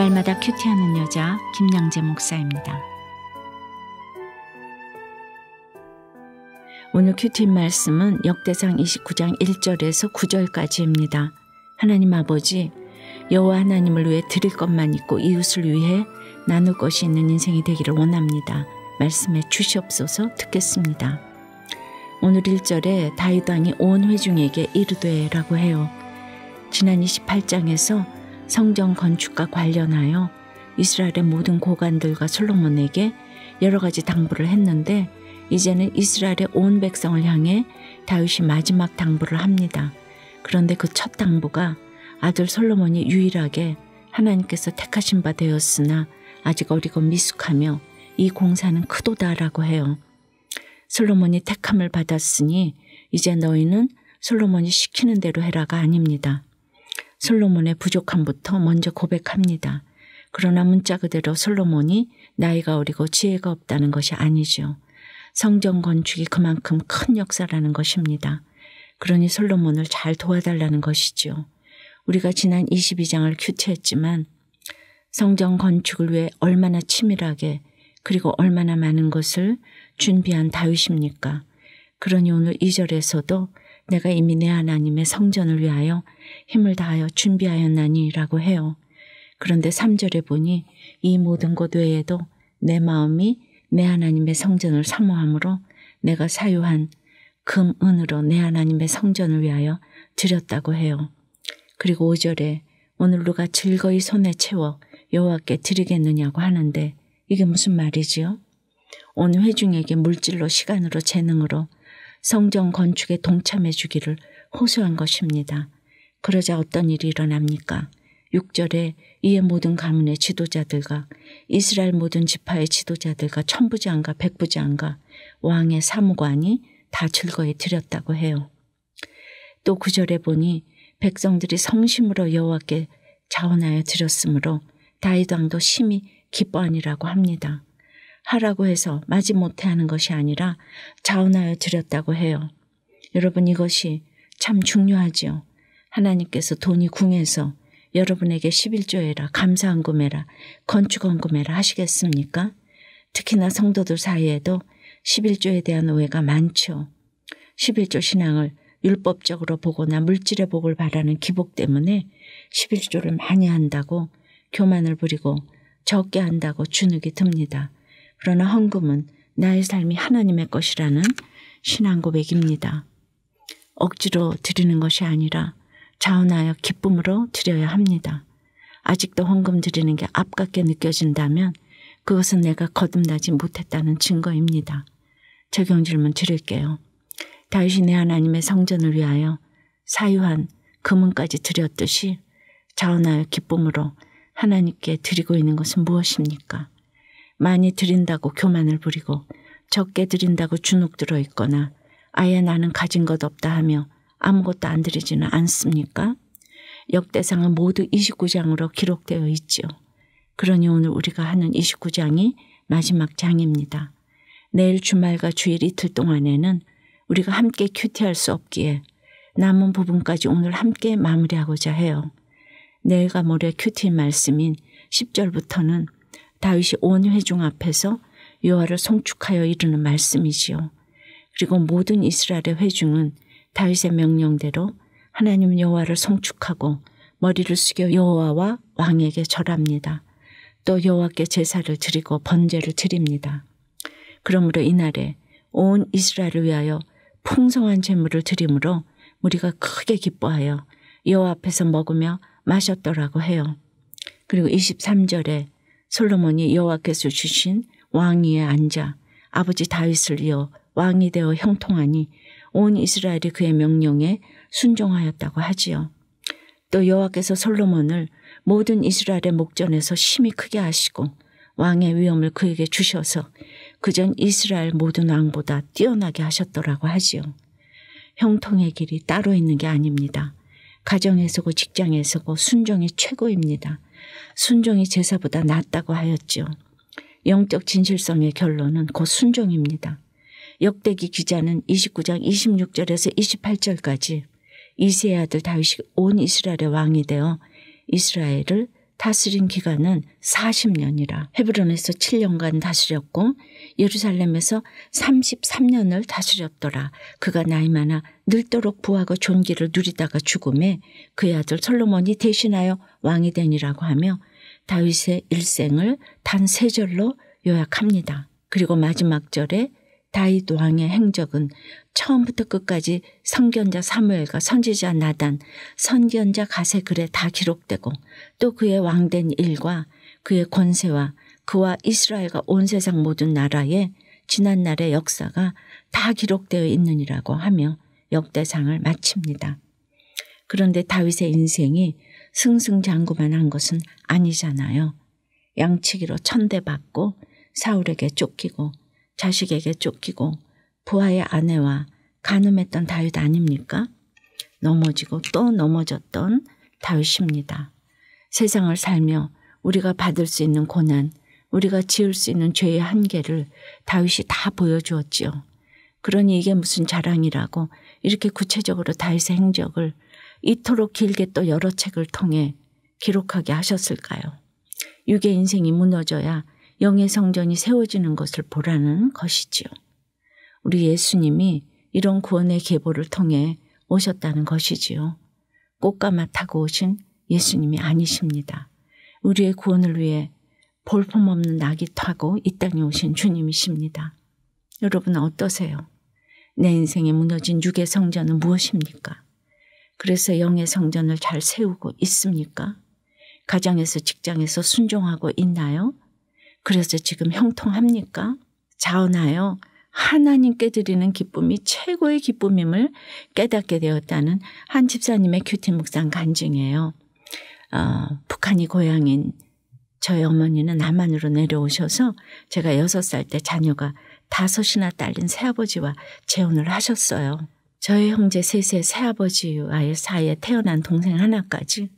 날마다 큐티하는 여자 김양재 목사입니다. 오늘 큐티 말씀은 역대상 29장 1절에서 9절까지입니다. 하나님 아버지, 여호와 하나님을 위해 드릴 것만 있고 이웃을 위해 나눌 것이 있는 인생이 되기를 원합니다. 말씀해 주시옵소서. 듣겠습니다. 오늘 1절에 다윗 왕이 온 회중에게 이르되 라고 해요. 지난 28장에서 성전 건축과 관련하여 이스라엘의 모든 고관들과 솔로몬에게 여러 가지 당부를 했는데 이제는 이스라엘의 온 백성을 향해 다윗이 마지막 당부를 합니다. 그런데 그 첫 당부가 아들 솔로몬이 유일하게 하나님께서 택하신 바 되었으나 아직 어리고 미숙하며 이 공사는 크도다라고 해요. 솔로몬이 택함을 받았으니 이제 너희는 솔로몬이 시키는 대로 해라가 아닙니다. 솔로몬의 부족함부터 먼저 고백합니다. 그러나 문자 그대로 솔로몬이 나이가 어리고 지혜가 없다는 것이 아니죠. 성전 건축이 그만큼 큰 역사라는 것입니다. 그러니 솔로몬을 잘 도와달라는 것이죠. 우리가 지난 22장을 큐티했지만 성전 건축을 위해 얼마나 치밀하게 그리고 얼마나 많은 것을 준비한 다윗입니까? 그러니 오늘 2절에서도 내가 이미 내 하나님의 성전을 위하여 힘을 다하여 준비하였나니 라고 해요. 그런데 3절에 보니 이 모든 것 외에도 내 마음이 내 하나님의 성전을 사모함으로 내가 사유한 금, 은으로 내 하나님의 성전을 위하여 드렸다고 해요. 그리고 5절에 오늘 누가 즐거이 손에 채워 여호와께 드리겠느냐고 하는데 이게 무슨 말이지요? 온 회중에게 물질로 시간으로 재능으로 성전 건축에 동참해 주기를 호소한 것입니다. 그러자 어떤 일이 일어납니까? 6절에 이에 모든 가문의 지도자들과 이스라엘 모든 지파의 지도자들과 천부장과 백부장과 왕의 사무관이 다 즐거이 드렸다고 해요. 또 9절에 보니 백성들이 성심으로 여호와께 자원하여 드렸으므로 다윗 왕도 심히 기뻐하니라고 합니다. 하라고 해서 마지못해 하는 것이 아니라 자원하여 드렸다고 해요. 여러분 이것이 참 중요하지요. 하나님께서 돈이 궁해서 여러분에게 11조해라, 감사헌금해라, 건축헌금해라 하시겠습니까? 특히나 성도들 사이에도 11조에 대한 오해가 많죠. 11조 신앙을 율법적으로 보거나 물질의 복을 바라는 기복 때문에 11조를 많이 한다고 교만을 부리고 적게 한다고 주눅이 듭니다. 그러나 헌금은 나의 삶이 하나님의 것이라는 신앙 고백입니다. 억지로 드리는 것이 아니라 자원하여 기쁨으로 드려야 합니다. 아직도 헌금 드리는 게 아깝게 느껴진다면 그것은 내가 거듭나지 못했다는 증거입니다. 적용 질문 드릴게요. 다윗이 내 하나님의 성전을 위하여 사유한 금은까지 드렸듯이 자원하여 기쁨으로 하나님께 드리고 있는 것은 무엇입니까? 많이 드린다고 교만을 부리고 적게 드린다고 주눅 들어 있거나 아예 나는 가진 것 없다 하며 아무것도 안 드리지는 않습니까? 역대상은 모두 29장으로 기록되어 있죠. 그러니 오늘 우리가 하는 29장이 마지막 장입니다. 내일 주말과 주일 이틀 동안에는 우리가 함께 큐티할 수 없기에 남은 부분까지 오늘 함께 마무리하고자 해요. 내일과 모레 큐티 말씀인 10절부터는 다윗이 온 회중 앞에서 여호와를 송축하여 이르는 말씀이지요. 그리고 모든 이스라엘의 회중은 다윗의 명령대로 하나님 여호와를 송축하고 머리를 숙여 여호와와 왕에게 절합니다. 또 여호와께 제사를 드리고 번제를 드립니다. 그러므로 이날에 온 이스라엘을 위하여 풍성한 제물을 드림으로 우리가 크게 기뻐하여 여호와 앞에서 먹으며 마셨더라고 해요. 그리고 23절에 솔로몬이 여호와께서 주신 왕위에 앉아 아버지 다윗을 이어 왕이 되어 형통하니 온 이스라엘이 그의 명령에 순종하였다고 하지요. 또 여호와께서 솔로몬을 모든 이스라엘의 목전에서 심히 크게 하시고 왕의 위엄을 그에게 주셔서 그전 이스라엘 모든 왕보다 뛰어나게 하셨더라고 하지요. 형통의 길이 따로 있는 게 아닙니다. 가정에서고 직장에서고 순종이 최고입니다. 순종이 제사보다 낫다고 하였죠. 영적 진실성의 결론은 곧 순종입니다. 역대기 기자는 29장 26절에서 28절까지 이새의 아들 다윗이 온 이스라엘의 왕이 되어 이스라엘을 다스린 기간은 40년이라 헤브론에서 7년간 다스렸고 예루살렘에서 33년을 다스렸더라. 그가 나이 많아 늙도록 부하고 존귀를 누리다가 죽음에 그의 아들 솔로몬이 대신하여 왕이 되니라고 하며 다윗의 일생을 단 3절로 요약합니다. 그리고 마지막 절에 다윗 왕의 행적은 처음부터 끝까지 선견자 사무엘과 선지자 나단, 선견자 갓의 글에 다 기록되고 또 그의 왕된 일과 그의 권세와 그와 이스라엘과 온 세상 모든 나라의 지난날의 역사가 다 기록되어 있느니라고 하며 역대상을 마칩니다. 그런데 다윗의 인생이 승승장구만 한 것은 아니잖아요. 양치기로 천대받고 사울에게 쫓기고 자식에게 쫓기고 부하의 아내와 간음했던 다윗 아닙니까? 넘어지고 또 넘어졌던 다윗입니다. 세상을 살며 우리가 받을 수 있는 고난, 우리가 지을 수 있는 죄의 한계를 다윗이 다 보여주었지요. 그러니 이게 무슨 자랑이라고 이렇게 구체적으로 다윗의 행적을 이토록 길게 또 여러 책을 통해 기록하게 하셨을까요? 육의 인생이 무너져야 영의 성전이 세워지는 것을 보라는 것이지요. 우리 예수님이 이런 구원의 계보를 통해 오셨다는 것이지요. 꽃가마 타고 오신 예수님이 아니십니다. 우리의 구원을 위해 볼품없는 낙이 타고 이 땅에 오신 주님이십니다. 여러분은 어떠세요? 내 인생에 무너진 육의 성전은 무엇입니까? 그래서 영의 성전을 잘 세우고 있습니까? 가정에서 직장에서 순종하고 있나요? 그래서 지금 형통합니까? 자원하여 하나님께 드리는 기쁨이 최고의 기쁨임을 깨닫게 되었다는 한 집사님의 큐티 묵상 간증이에요. 북한이 고향인 저희 어머니는 남한으로 내려오셔서 제가 6살 때 자녀가 5이나 딸린 새아버지와 재혼을 하셨어요. 저희 형제 셋의 새아버지와의 사이에 태어난 동생 하나까지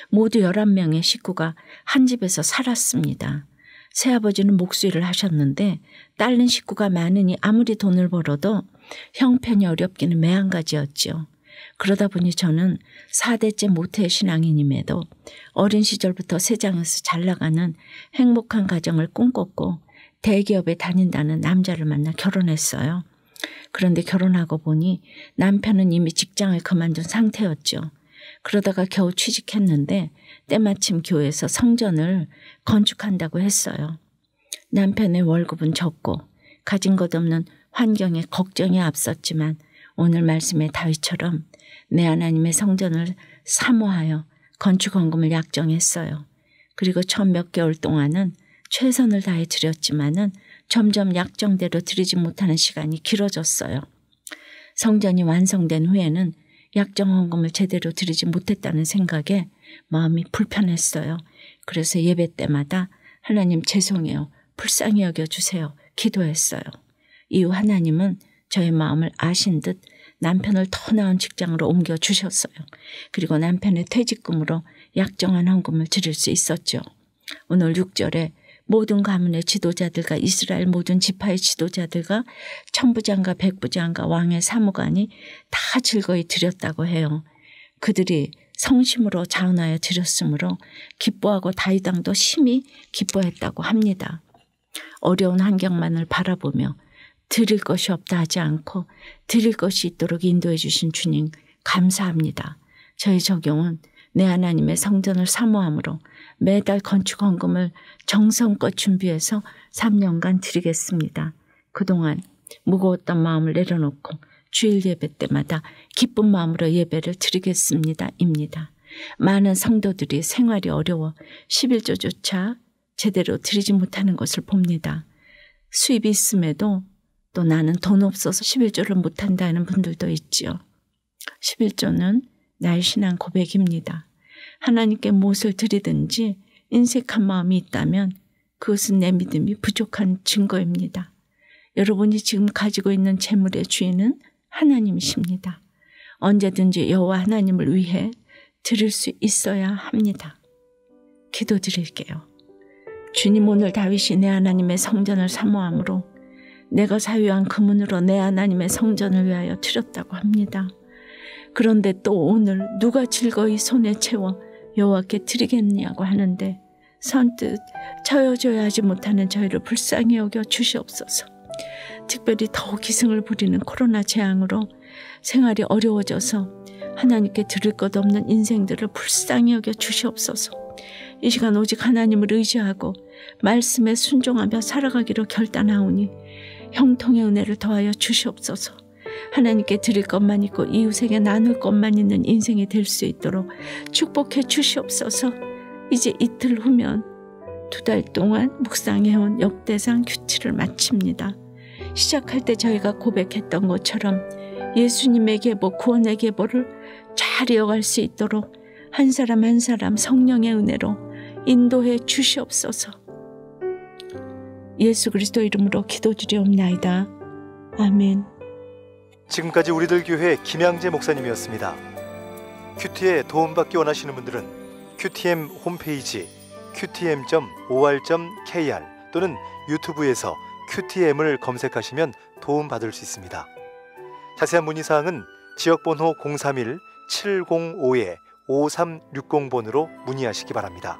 모두 11명의 식구가 한 집에서 살았습니다. 새아버지는 목수일을 하셨는데 딸린 식구가 많으니 아무리 돈을 벌어도 형편이 어렵기는 매한가지였지요. 그러다 보니 저는 4대째 모태 신앙인임에도 어린 시절부터 세상에서 잘 나가는 행복한 가정을 꿈꿨고 대기업에 다닌다는 남자를 만나 결혼했어요. 그런데 결혼하고 보니 남편은 이미 직장을 그만둔 상태였죠. 그러다가 겨우 취직했는데 때마침 교회에서 성전을 건축한다고 했어요. 남편의 월급은 적고 가진 것 없는 환경에 걱정이 앞섰지만 오늘 말씀의 다윗처럼 내 하나님의 성전을 사모하여 건축 헌금을 약정했어요. 그리고 처음 몇 개월 동안은 최선을 다해 드렸지만은 점점 약정대로 드리지 못하는 시간이 길어졌어요. 성전이 완성된 후에는 약정 헌금을 제대로 드리지 못했다는 생각에 마음이 불편했어요. 그래서 예배 때마다 하나님 죄송해요. 불쌍히 여겨주세요. 기도했어요. 이후 하나님은 저의 마음을 아신 듯 남편을 더 나은 직장으로 옮겨주셨어요. 그리고 남편의 퇴직금으로 약정한 헌금을 드릴 수 있었죠. 오늘 6절에 모든 가문의 지도자들과 이스라엘 모든 지파의 지도자들과 천부장과 백부장과 왕의 사무관이 다 즐거이 드렸다고 해요. 그들이 성심으로 자원하여 드렸으므로 기뻐하고 다윗 왕도 심히 기뻐했다고 합니다. 어려운 환경만을 바라보며 드릴 것이 없다 하지 않고 드릴 것이 있도록 인도해 주신 주님 감사합니다. 저희 적용은 내 하나님의 성전을 사모함으로 매달 건축 헌금을 정성껏 준비해서 3년간 드리겠습니다. 그동안 무거웠던 마음을 내려놓고 주일 예배 때마다 기쁜 마음으로 예배를 드리겠습니다. 입니다. 많은 성도들이 생활이 어려워 11조조차 제대로 드리지 못하는 것을 봅니다. 수입이 있음에도 또 나는 돈 없어서 11조를 못한다는 분들도 있지요. 11조는 나의 신앙 고백입니다. 하나님께 무엇을 드리든지 인색한 마음이 있다면 그것은 내 믿음이 부족한 증거입니다. 여러분이 지금 가지고 있는 재물의 주인은 하나님이십니다. 언제든지 여호와 하나님을 위해 드릴 수 있어야 합니다. 기도드릴게요. 주님, 오늘 다윗이 내 하나님의 성전을 사모함으로 내가 사유한 금은으로 내 하나님의 성전을 위하여 드렸다고 합니다. 그런데 또 오늘 누가 즐거이 손에 채워 여호와께 드리겠냐고 하는데 선뜻 저여줘야 하지 못하는 저희를 불쌍히 여겨 주시옵소서. 특별히 더욱 기승을 부리는 코로나 재앙으로 생활이 어려워져서 하나님께 들을 것 없는 인생들을 불쌍히 여겨 주시옵소서. 이 시간 오직 하나님을 의지하고 말씀에 순종하며 살아가기로 결단하오니 형통의 은혜를 더하여 주시옵소서. 하나님께 드릴 것만 있고 이웃에게 나눌 것만 있는 인생이 될 수 있도록 축복해 주시옵소서. 이제 이틀 후면 2달 동안 묵상해온 역대상 큐티를 마칩니다. 시작할 때 저희가 고백했던 것처럼 예수님의 계보, 구원의 계보를 잘 이어갈 수 있도록 한 사람 한 사람 성령의 은혜로 인도해 주시옵소서. 예수 그리스도 이름으로 기도드리옵나이다. 아멘. 지금까지 우리들 교회 김양재 목사님이었습니다. 큐티에 도움받기 원하시는 분들은 QTM 홈페이지 qtm.or.kr 또는 유튜브에서 QTM을 검색하시면 도움받을 수 있습니다. 자세한 문의사항은 지역번호 031-705-5360번으로 문의하시기 바랍니다.